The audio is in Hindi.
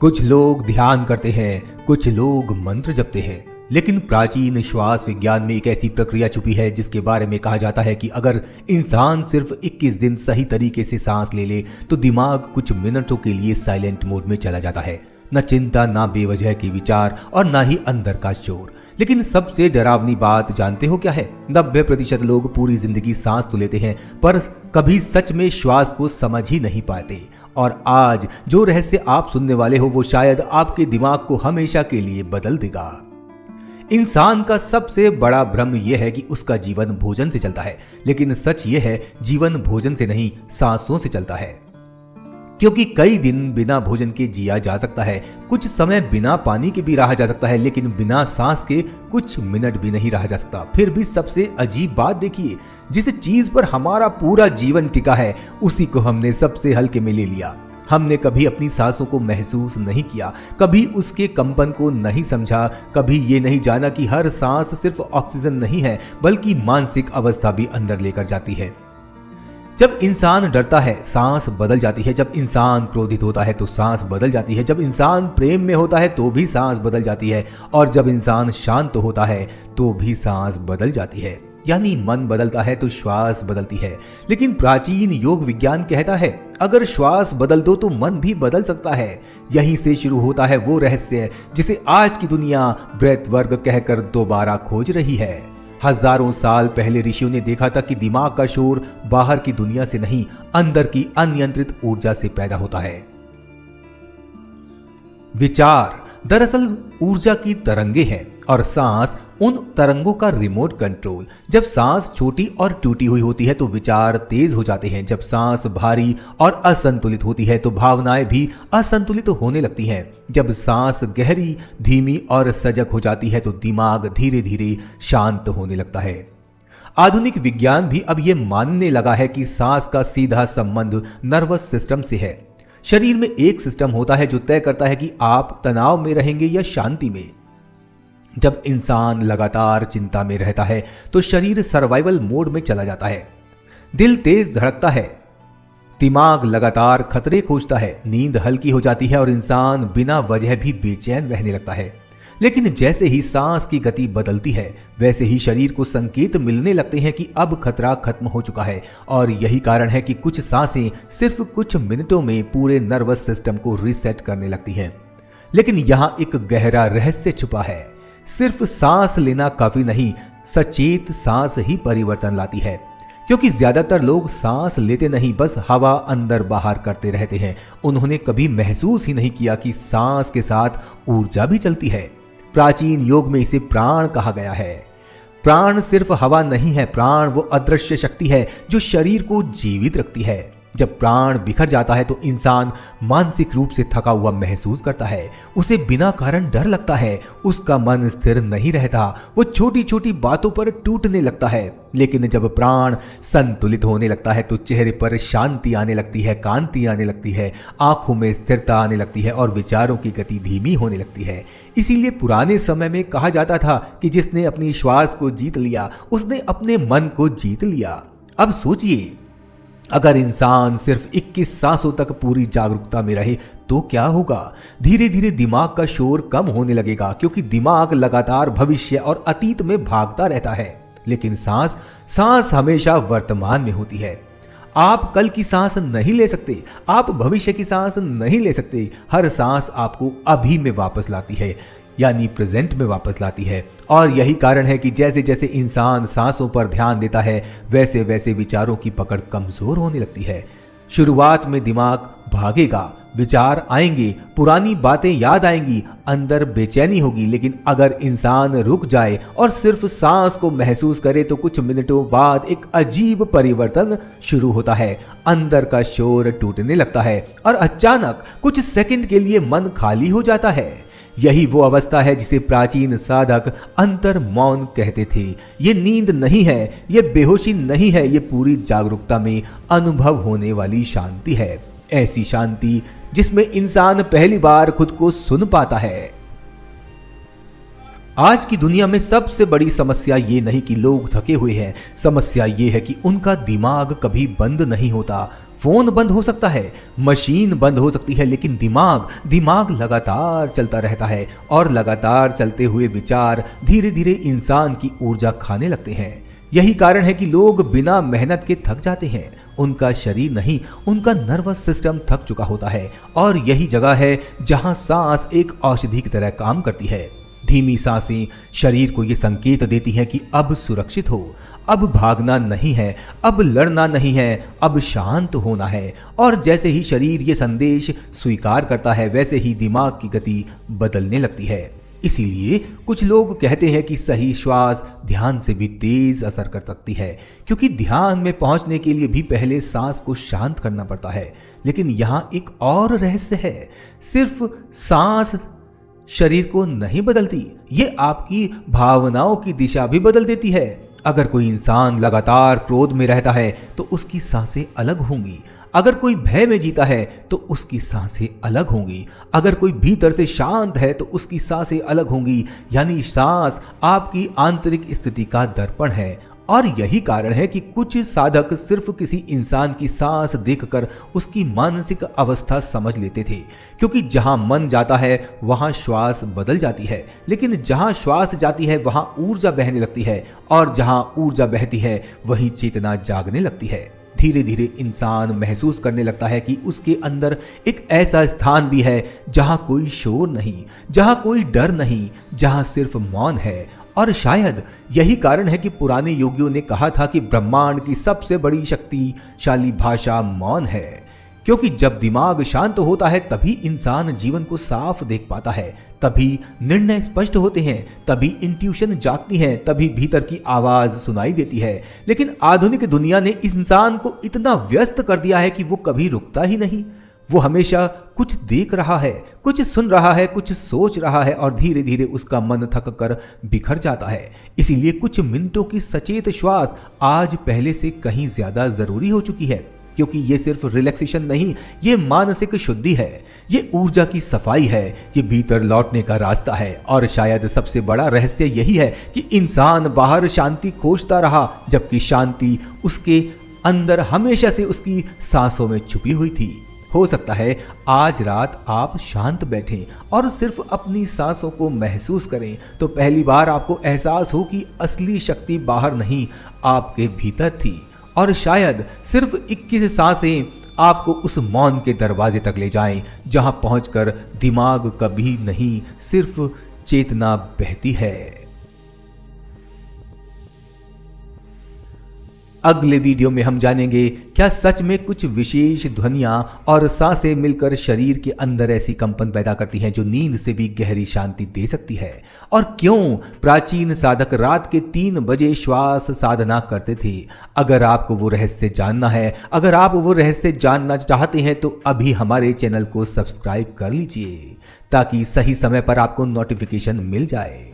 कुछ लोग ध्यान करते हैं, कुछ लोग मंत्र जपते हैं, लेकिन प्राचीन श्वास विज्ञान में एक ऐसी प्रक्रिया छुपी है जिसके बारे में कहा जाता है कि अगर इंसान सिर्फ 21 दिन सही तरीके से सांस ले ले तो दिमाग कुछ मिनटों के लिए साइलेंट मोड में चला जाता है। न चिंता, ना बेवजह के विचार और ना ही अंदर का शोर। लेकिन सबसे डरावनी बात जानते हो क्या है? 90% लोग पूरी जिंदगी सांस तो लेते हैं पर कभी सच में श्वास को समझ ही नहीं पाते। और आज जो रहस्य आप सुनने वाले हो वो शायद आपके दिमाग को हमेशा के लिए बदल देगा। इंसान का सबसे बड़ा भ्रम यह है कि उसका जीवन भोजन से चलता है, लेकिन सच यह है जीवन भोजन से नहीं, सांसों से चलता है। क्योंकि कई दिन बिना भोजन के जिया जा सकता है, कुछ समय बिना पानी के भी रहा जा सकता है, लेकिन बिना सांस के कुछ मिनट भी नहीं रहा जा सकता। फिर भी सबसे अजीब बात देखिए, जिस चीज पर हमारा पूरा जीवन टिका है उसी को हमने सबसे हल्के में ले लिया। हमने कभी अपनी सांसों को महसूस नहीं किया, कभी उसके कंपन को नहीं समझा, कभी ये नहीं जाना कि हर सांस सिर्फ ऑक्सीजन नहीं है बल्कि मानसिक अवस्था भी अंदर लेकर जाती है। जब इंसान डरता है सांस बदल जाती है, जब इंसान क्रोधित होता है तो सांस बदल जाती है, जब इंसान प्रेम में होता है तो भी सांस बदल जाती है, और जब इंसान शांत होता है तो भी सांस बदल जाती है। यानी मन बदलता है तो श्वास बदलती है। लेकिन प्राचीन योग विज्ञान कहता है अगर श्वास बदल दो तो मन भी बदल सकता है। यहीं से शुरू होता है वो रहस्य जिसे आज की दुनिया ब्रेथ वर्क कहकर दोबारा खोज रही है। हजारों साल पहले ऋषियों ने देखा था कि दिमाग का शोर बाहर की दुनिया से नहीं, अंदर की अनियंत्रित ऊर्जा से पैदा होता है। विचार दरअसल ऊर्जा की तरंगे हैं और सांस उन तरंगों का रिमोट कंट्रोल। जब सांस छोटी और टूटी हुई होती है तो विचार तेज हो जाते हैं। जब सांस भारी और असंतुलित होती है तो भावनाएं भी असंतुलित होने लगती हैं। जब सांस गहरी, धीमी और सजग हो जाती है तो दिमाग धीरे धीरे शांत होने लगता है। आधुनिक विज्ञान भी अब यह मानने लगा है कि सांस का सीधा संबंध नर्वस सिस्टम से है। शरीर में एक सिस्टम होता है जो तय करता है कि आप तनाव में रहेंगे या शांति में। जब इंसान लगातार चिंता में रहता है तो शरीर सर्वाइवल मोड में चला जाता है, दिल तेज धड़कता है, दिमाग लगातार खतरे खोजता है, नींद हल्की हो जाती है और इंसान बिना वजह भी बेचैन रहने लगता है। लेकिन जैसे ही सांस की गति बदलती है वैसे ही शरीर को संकेत मिलने लगते हैं कि अब खतरा खत्म हो चुका है। और यही कारण है कि कुछ सांसें सिर्फ कुछ मिनटों में पूरे नर्वस सिस्टम को रीसेट करने लगती हैं। लेकिन यहाँ एक गहरा रहस्य छुपा है। सिर्फ सांस लेना काफी नहीं, सचेत सांस ही परिवर्तन लाती है। क्योंकि ज्यादातर लोग सांस लेते नहीं, बस हवा अंदर बाहर करते रहते हैं। उन्होंने कभी महसूस ही नहीं किया कि सांस के साथ ऊर्जा भी चलती है। प्राचीन योग में इसे प्राण कहा गया है। प्राण सिर्फ हवा नहीं है, प्राण वो अदृश्य शक्ति है जो शरीर को जीवित रखती है। जब प्राण बिखर जाता है तो इंसान मानसिक रूप से थका हुआ महसूस करता है, उसे बिना कारण डर लगता है, उसका मन स्थिर नहीं रहता, वो छोटी छोटी बातों पर टूटने लगता है। लेकिन जब प्राण संतुलित होने लगता है तो चेहरे पर शांति आने लगती है, कांति आने लगती है, आंखों में स्थिरता आने लगती है और विचारों की गति धीमी होने लगती है। इसीलिए पुराने समय में कहा जाता था कि जिसने अपनी श्वास को जीत लिया उसने अपने मन को जीत लिया। अब सोचिए, अगर इंसान सिर्फ 21 सांसों तक पूरी जागरूकता में रहे तो क्या होगा? धीरे धीरे दिमाग का शोर कम होने लगेगा, क्योंकि दिमाग लगातार भविष्य और अतीत में भागता रहता है। लेकिन सांस हमेशा वर्तमान में होती है। आप कल की सांस नहीं ले सकते, आप भविष्य की सांस नहीं ले सकते। हर सांस आपको अभी में वापस लाती है, यानी प्रेजेंट में वापस लाती है। और यही कारण है कि जैसे जैसे इंसान सांसों पर ध्यान देता है वैसे वैसे विचारों की पकड़ कमजोर होने लगती है। शुरुआत में दिमाग भागेगा, विचार आएंगे, पुरानी बातें याद आएंगी, अंदर बेचैनी होगी। लेकिन अगर इंसान रुक जाए और सिर्फ सांस को महसूस करे तो कुछ मिनटों बाद एक अजीब परिवर्तन शुरू होता है। अंदर का शोर टूटने लगता है और अचानक कुछ सेकंड के लिए मन खाली हो जाता है। यही वो अवस्था है जिसे प्राचीन साधक अंतर मौन कहते थे। ये नींद नहीं है, ये बेहोशी नहीं है, ये पूरी जागरूकता में अनुभव होने वाली शांति है। ऐसी शांति जिसमें इंसान पहली बार खुद को सुन पाता है। आज की दुनिया में सबसे बड़ी समस्या ये नहीं कि लोग थके हुए हैं, समस्या ये है कि उनका दिमाग कभी बंद नहीं होता। फोन बंद हो सकता है, मशीन बंद हो सकती है, लेकिन दिमाग लगातार चलता रहता है और लगातार चलते हुए विचार धीरे धीरे इंसान की ऊर्जा खाने लगते हैं। यही कारण है कि लोग बिना मेहनत के थक जाते हैं। उनका शरीर नहीं, उनका नर्वस सिस्टम थक चुका होता है और यही जगह है जहां सांस एक औषधि की तरह काम करती है। धीमी सांसें शरीर को ये संकेत देती हैं कि अब सुरक्षित हो, अब भागना नहीं है, अब लड़ना नहीं है, अब शांत होना है। और जैसे ही शरीर ये संदेश स्वीकार करता है, वैसे ही दिमाग की गति बदलने लगती है। इसीलिए कुछ लोग कहते हैं कि सही श्वास ध्यान से भी तेज असर कर सकती है, क्योंकि ध्यान में पहुंचने के लिए भी पहले सांस को शांत करना पड़ता है। लेकिन यहाँ एक और रहस्य है, सिर्फ सांस शरीर को नहीं बदलती, ये आपकी भावनाओं की दिशा भी बदल देती है। अगर कोई इंसान लगातार क्रोध में रहता है तो उसकी सांसें अलग होंगी। अगर कोई भय में जीता है तो उसकी सांसें अलग होंगी। अगर कोई भीतर से शांत है तो उसकी सांसें अलग होंगी। यानी सांस आपकी आंतरिक स्थिति का दर्पण है। और यही कारण है कि कुछ साधक सिर्फ किसी इंसान की सांस देखकर उसकी मानसिक अवस्था समझ लेते थे, क्योंकि जहां मन जाता है वहां श्वास बदल जाती है, लेकिन जहां श्वास जाती है वहां ऊर्जा बहने लगती है, और जहां ऊर्जा बहती है वहीं चेतना जागने लगती है। धीरे धीरे इंसान महसूस करने लगता है कि उसके अंदर एक ऐसा स्थान भी है जहां कोई शोर नहीं, जहां कोई डर नहीं, जहां सिर्फ मौन है। और शायद यही कारण है कि पुराने योगियों ने कहा था कि ब्रह्मांड की सबसे बड़ी शक्तिशाली भाषा मौन है, क्योंकि जब दिमाग शांत होता है तभी इंसान जीवन को साफ देख पाता है, तभी निर्णय स्पष्ट होते हैं, तभी इंट्यूशन जागती है, तभी भीतर की आवाज सुनाई देती है। लेकिन आधुनिक दुनिया ने इंसान को इतना व्यस्त कर दिया है कि वो कभी रुकता ही नहीं। वो हमेशा कुछ देख रहा है, कुछ सुन रहा है, कुछ सोच रहा है, और धीरे धीरे उसका मन थक कर बिखर जाता है। इसीलिए कुछ मिनटों की सचेत श्वास आज पहले से कहीं ज्यादा जरूरी हो चुकी है, क्योंकि ये सिर्फ रिलैक्सेशन नहीं, ये मानसिक शुद्धि है, ये ऊर्जा की सफाई है, ये भीतर लौटने का रास्ता है। और शायद सबसे बड़ा रहस्य यही है कि इंसान बाहर शांति खोजता रहा, जबकि शांति उसके अंदर हमेशा से उसकी सांसों में छुपी हुई थी। हो सकता है आज रात आप शांत बैठें और सिर्फ अपनी सांसों को महसूस करें, तो पहली बार आपको एहसास हो कि असली शक्ति बाहर नहीं, आपके भीतर थी। और शायद सिर्फ 21 सांसें आपको उस मौन के दरवाजे तक ले जाएं, जहां पहुंचकर दिमाग कभी नहीं, सिर्फ चेतना बहती है। अगले वीडियो में हम जानेंगे क्या सच में कुछ विशेष ध्वनियां और सांसें मिलकर शरीर के अंदर ऐसी कंपन पैदा करती हैं जो नींद से भी गहरी शांति दे सकती है, और क्यों प्राचीन साधक रात के 3 बजे श्वास साधना करते थे। अगर आपको वो रहस्य जानना है, अगर आप वो रहस्य जानना चाहते हैं, तो अभी हमारे चैनल को सब्सक्राइब कर लीजिए ताकि सही समय पर आपको नोटिफिकेशन मिल जाए।